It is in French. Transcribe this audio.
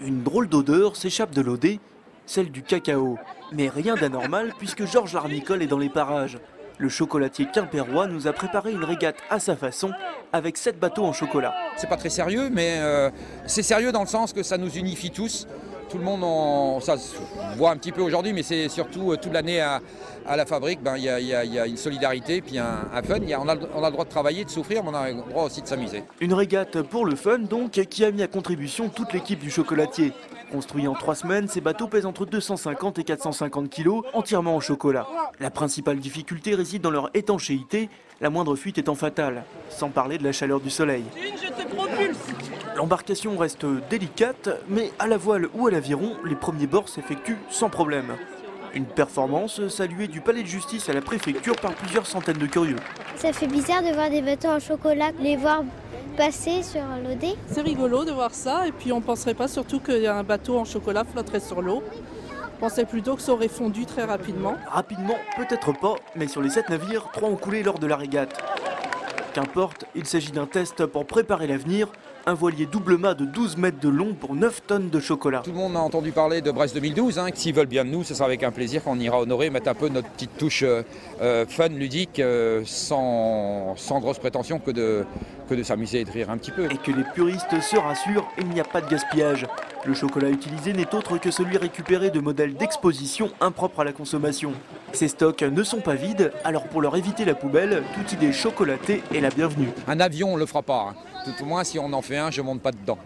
Une drôle d'odeur s'échappe de l'Odé, celle du cacao. Mais rien d'anormal puisque Georges Larnicole est dans les parages. Le chocolatier quimpérois nous a préparé une régate à sa façon avec 7 bateaux en chocolat. C'est pas très sérieux, mais c'est sérieux dans le sens que ça nous unifie tous. Tout le monde, ça se voit un petit peu aujourd'hui, mais c'est surtout toute l'année à la fabrique, il y a une solidarité, puis un fun. On a le droit de travailler, de souffrir, mais on a le droit aussi de s'amuser. Une régate pour le fun donc, qui a mis à contribution toute l'équipe du chocolatier. Construit en 3 semaines, ces bateaux pèsent entre 250 et 450 kg, entièrement en chocolat. La principale difficulté réside dans leur étanchéité, la moindre fuite étant fatale, sans parler de la chaleur du soleil. Je te propulse. L'embarcation reste délicate, mais à la voile ou à l'aviron, les premiers bords s'effectuent sans problème. Une performance saluée du palais de justice à la préfecture par plusieurs centaines de curieux. Ça fait bizarre de voir des bateaux en chocolat, les voir passer sur l'Odé. C'est rigolo de voir ça et puis on ne penserait pas surtout qu'un bateau en chocolat flotterait sur l'eau. On pensait plutôt que ça aurait fondu très rapidement. Rapidement, peut-être pas, mais sur les 7 navires, 3 ont coulé lors de la régate. Qu'importe, il s'agit d'un test pour préparer l'avenir. Un voilier double mât de 12 mètres de long pour 9 tonnes de chocolat. Tout le monde a entendu parler de Brest 2012. S'ils veulent bien de nous, ce sera avec un plaisir qu'on ira honorer, mettre un peu notre petite touche fun, ludique, sans grosse prétention que de s'amuser et de rire un petit peu. Et que les puristes se rassurent, il n'y a pas de gaspillage. Le chocolat utilisé n'est autre que celui récupéré de modèles d'exposition impropres à la consommation. Ces stocks ne sont pas vides, alors pour leur éviter la poubelle, toute idée chocolatée est la bienvenue. Un avion, on ne le fera pas. Tout au moins, si on en fait un, je ne monte pas dedans.